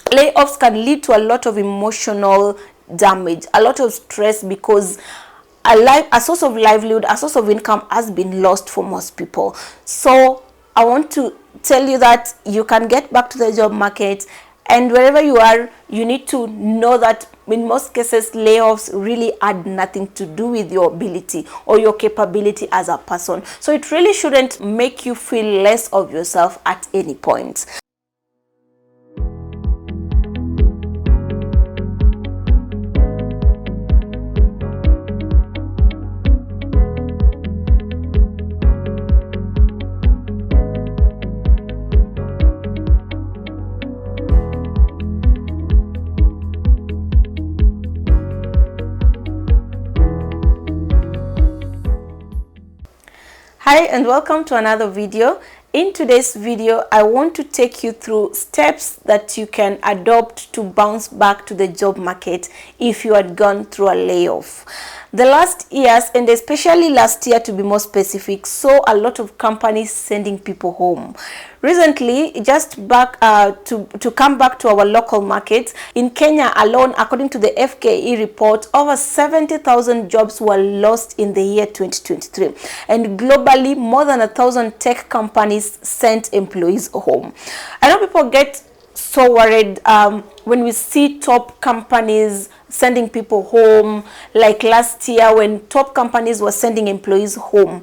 Layoffs can lead to a lot of emotional damage, a lot of stress, because a source of livelihood, a source of income has been lost for most people. So I want to tell you that you can get back to the job market, and wherever you are, you need to know that in most cases layoffs really had nothing to do with your ability or your capability as a person. So it really shouldn't make you feel less of yourself at any point. Hi and welcome to another video. In today's video, I want to take you through steps that you can adopt to bounce back to the job market if you had gone through a layoff. The last years, and especially last year to be more specific, saw a lot of companies sending people home. Recently, just back to come back to our local markets, in Kenya alone, according to the FKE report, over 70,000 jobs were lost in the year 2023. And globally, more than 1,000 tech companies sent employees home. I know people get so worried when we see top companies sending people home, like last year when top companies were sending employees home.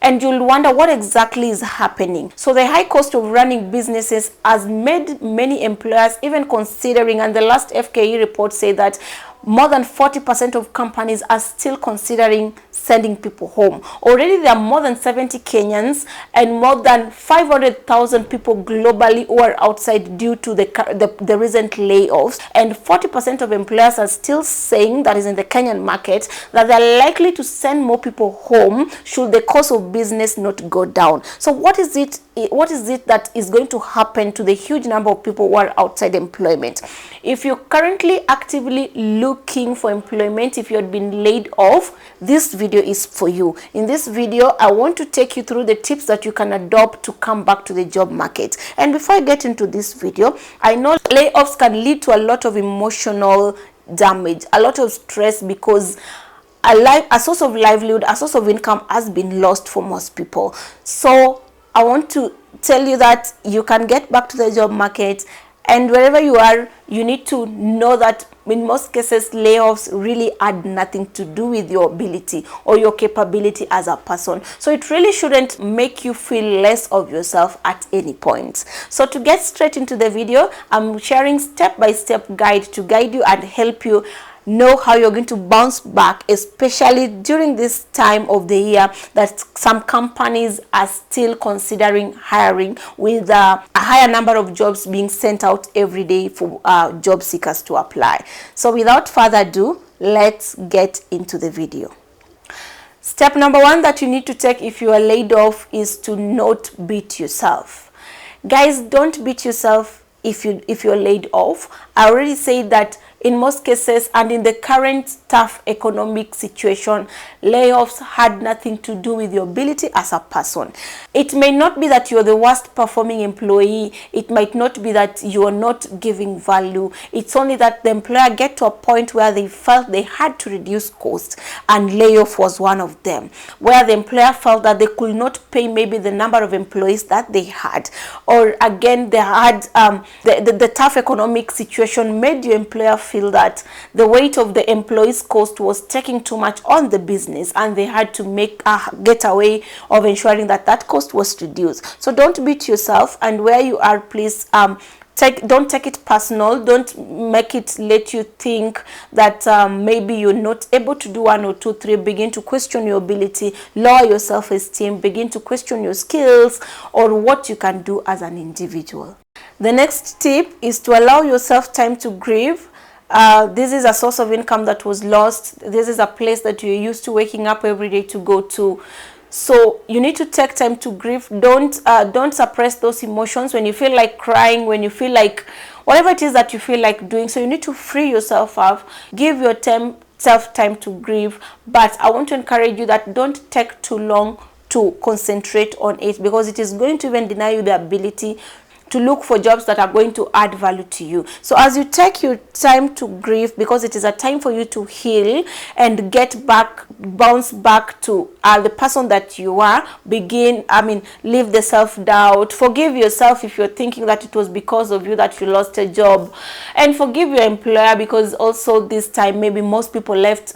And you'll wonder what exactly is happening. So the high cost of running businesses has made many employers even considering, and the last FKE report said that more than 40% of companies are still considering sending people home. Already there are more than 70 Kenyans and more than 500,000 people globally who are outside due to the recent layoffs. And 40% of employers are still saying, that is in the Kenyan market, that they're likely to send more people home should the cost of business not go down. So what is it that is going to happen to the huge number of people who are outside employment? If you're currently actively looking for employment, if you had been laid off, this video is for you. In this video, I want to take you through the tips that you can adopt to come back to the job market. And before I get into this video, I know layoffs can lead to a lot of emotional damage, a lot of stress, because a source of livelihood, a source of income has been lost for most people. So I want to tell you that you can get back to the job market, and wherever you are, you need to know that in most cases layoffs really had nothing to do with your ability or your capability as a person. So it really shouldn't make you feel less of yourself at any point. So to get straight into the video, I'm sharing step-by-step guide to guide you and help you know how you're going to bounce back, especially during this time of the year that some companies are still considering hiring, with a higher number of jobs being sent out every day for job seekers to apply. So without further ado, let's get into the video. Step number one that you need to take if you are laid off is to not beat yourself. Guys, don't beat yourself if you're laid off. I already said that in most cases, and in the current tough economic situation, layoffs had nothing to do with your ability as a person. It may not be that you're the worst performing employee. It might not be that you're not giving value. It's only that the employer get to a point where they felt they had to reduce costs, and layoff was one of them, where the employer felt that they could not pay maybe the number of employees that they had, or again they had the tough economic situation made your employer feel that the weight of the employees' cost was taking too much on the business, and they had to make a getaway of ensuring that that cost was reduced. So don't beat yourself, and where you are, please don't take it personal. Don't make it let you think that maybe you're not able to do 1 or 2, 3. Begin to question your ability, lower your self-esteem, begin to question your skills or what you can do as an individual. The next tip is to allow yourself time to grieve. This is a source of income that was lost. This is a place that you're used to waking up every day to go to. So you need to take time to grieve. Don't suppress those emotions. When you feel like crying, when you feel like whatever it is that you feel like doing, so you need to free yourself up. Give yourself time to grieve. But I want to encourage you that don't take too long to concentrate on it, because it is going to even deny you the ability to look for jobs that are going to add value to you. So as you take your time to grieve, because it is a time for you to heal and get back, bounce back to the person that you are, leave the self-doubt, forgive yourself if you're thinking that it was because of you that you lost a job, and forgive your employer, because also this time maybe most people left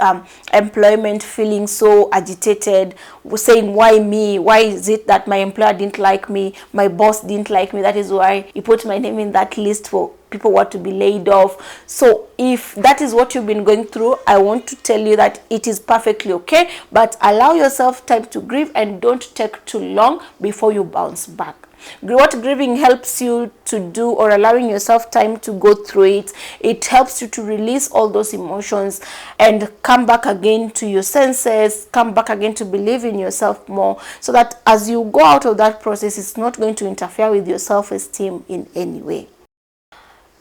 employment feeling so agitated, saying, why me? Why is it that my employer didn't like me, my boss didn't like me, that is why he put my name in that list for people want to be laid off. So if that is what you've been going through, I want to tell you that it is perfectly okay, but allow yourself time to grieve and don't take too long before you bounce back. What grieving helps you to do, or allowing yourself time to go through it, it helps you to release all those emotions and come back again to your senses, come back again to believe in yourself more, so that as you go out of that process, it's not going to interfere with your self-esteem in any way.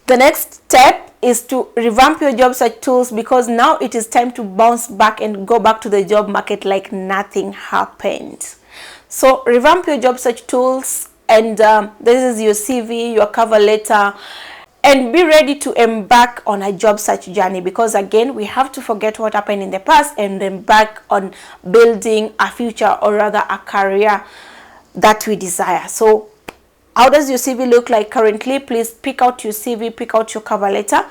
The next step is to revamp your job search tools, because now it is time to bounce back and go back to the job market like nothing happened. So revamp your job search tools, and this is your CV, your cover letter, and be ready to embark on a job search journey, because again, we have to forget what happened in the past and embark on building a future, or rather a career that we desire. So how does your CV look like currently? Please pick out your CV, pick out your cover letter,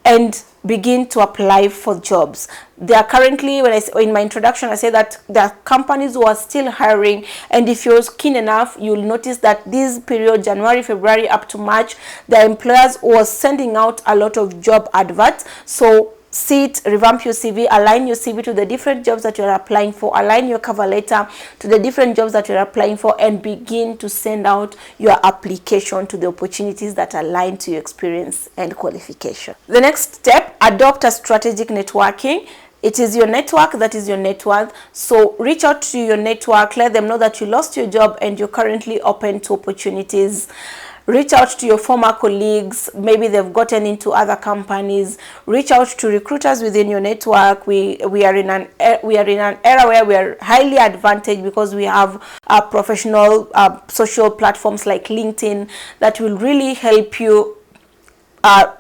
and begin to apply for jobs. There are currently, in my introduction, I say that there are companies who are still hiring, and if you're keen enough, you'll notice that this period, January, February up to March, the employers was sending out a lot of job adverts. So see it, revamp your CV, align your CV to the different jobs that you're applying for, align your cover letter to the different jobs that you're applying for, and begin to send out your application to the opportunities that align to your experience and qualification. The next step, adopt a strategic networking. It is your network that is your net worth. So reach out to your network, let them know that you lost your job and you're currently open to opportunities. Reach out to your former colleagues, maybe they've gotten into other companies. Reach out to recruiters within your network. We are in an era where we are highly advantaged, because we have professional social platforms like LinkedIn that will really help you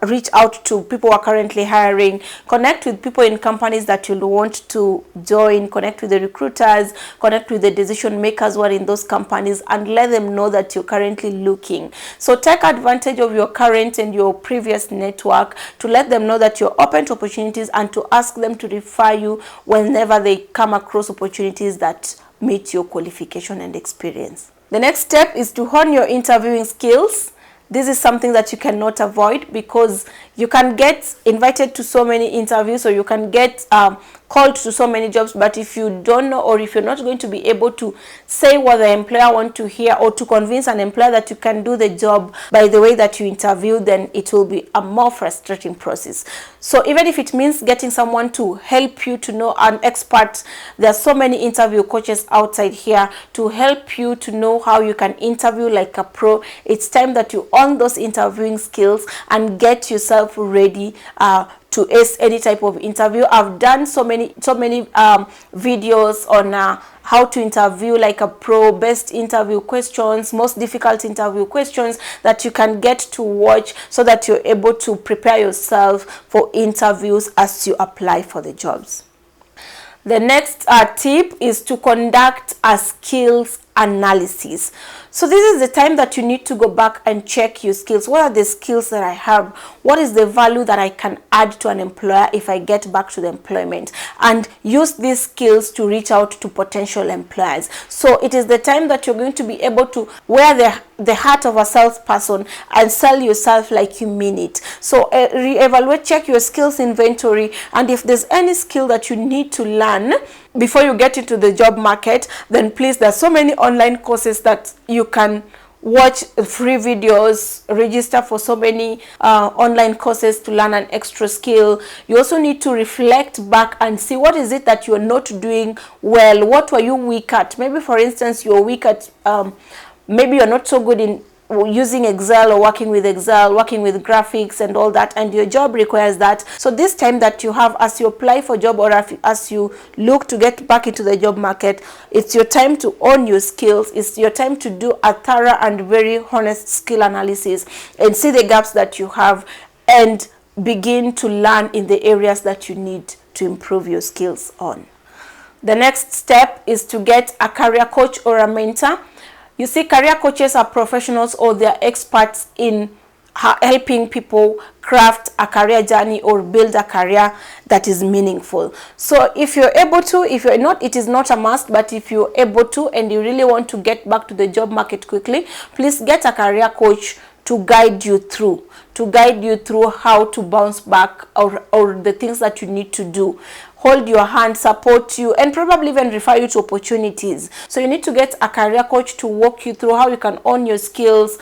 reach out to people who are currently hiring, connect with people in companies that you'll want to join, connect with the recruiters, connect with the decision makers who are in those companies, and let them know that you're currently looking. So take advantage of your current and your previous network to let them know that you're open to opportunities, and to ask them to refer you whenever they come across opportunities that meet your qualification and experience. The next step is to hone your interviewing skills. This is something that you cannot avoid, because you can get invited to so many interviews, or you can get called to so many jobs, but if you don't know, or if you're not going to be able to say what the employer wants to hear, or to convince an employer that you can do the job by the way that you interview, then it will be a more frustrating process. So even if it means getting someone to help you to know, an expert, there are so many interview coaches outside here to help you to know how you can interview like a pro. It's time that you own those interviewing skills and get yourself ready to ace any type of interview. I've done so many videos on how to interview like a pro, best interview questions, most difficult interview questions that you can get to watch, so that you're able to prepare yourself for interviews as you apply for the jobs. The next tip is to conduct a skills analysis. So this is the time that you need to go back and check your skills. What are the skills that I have? What is the value that I can add to an employer if I get back to the employment? And use these skills to reach out to potential employers. So it is the time that you're going to be able to wear the heart of a salesperson and sell yourself like you mean it. So reevaluate, check your skills inventory, and if there's any skill that you need to learn before you get into the job market, then please, there's so many online courses that you can watch, free videos, register for so many online courses to learn an extra skill. You also need to reflect back and see what is it that you're not doing well. What were you weak at? Maybe for instance, you're weak at maybe you're not so good in using Excel or working with Excel, working with graphics and all that, and your job requires that. So this time that you have as you apply for job or as you look to get back into the job market, it's your time to own your skills. It's your time to do a thorough and very honest skill analysis and see the gaps that you have and begin to learn in the areas that you need to improve your skills on. The next step is to get a career coach or a mentor. You see, career coaches are professionals or they're experts in helping people craft a career journey or build a career that is meaningful. So if you're able to, if you're not, it is not a must, but if you're able to and you really want to get back to the job market quickly, please get a career coach to guide you through how to bounce back or the things that you need to do, hold your hand, support you, and probably even refer you to opportunities. So you need to get a career coach to walk you through how you can own your skills,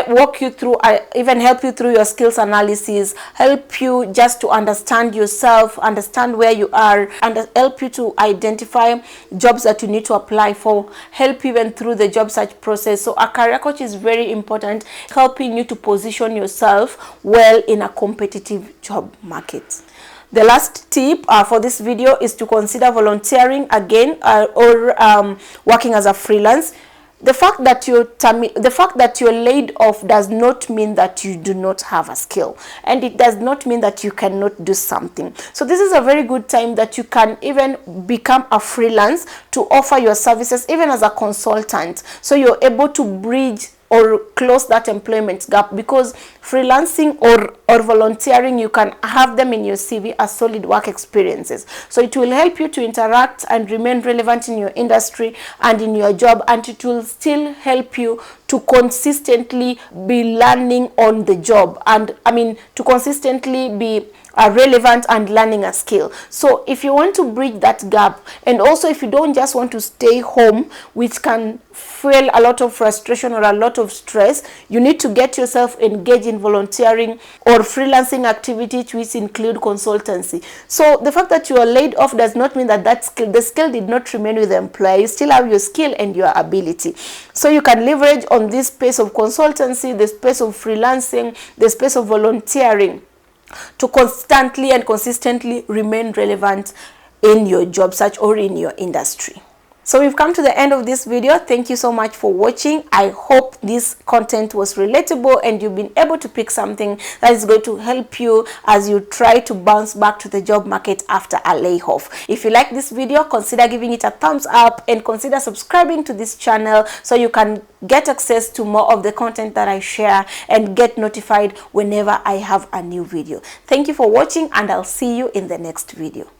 walk you through, even help you through your skills analysis, help you just to understand yourself, understand where you are, and help you to identify jobs that you need to apply for, help you even through the job search process. So a career coach is very important, helping you to position yourself well in a competitive job market. The last tip for this video is to consider volunteering again or working as a freelance. The fact that you're laid off does not mean that you do not have a skill, and it does not mean that you cannot do something. So this is a very good time that you can even become a freelance to offer your services even as a consultant, so you're able to bridge or close that employment gap, because freelancing or volunteering, you can have them in your CV as solid work experiences. So it will help you to interact and remain relevant in your industry and in your job, and it will still help you to consistently be learning on the job, and to consistently be relevant and learning a skill. So if you want to bridge that gap, and also if you don't just want to stay home, which can fuel a lot of frustration or a lot of stress, you need to get yourself engaged in volunteering or freelancing activities, which include consultancy. So the fact that you are laid off does not mean that the skill did not remain with the employer. You still have your skill and your ability. So you can leverage on this space of consultancy, the space of freelancing, the space of volunteering, to constantly and consistently remain relevant in your job search or in your industry. So we've come to the end of this video. Thank you so much for watching. I hope this content was relatable and you've been able to pick something that is going to help you as you try to bounce back to the job market after a layoff. If you like this video, consider giving it a thumbs up and consider subscribing to this channel so you can get access to more of the content that I share and get notified whenever I have a new video. Thank you for watching, and I'll see you in the next video.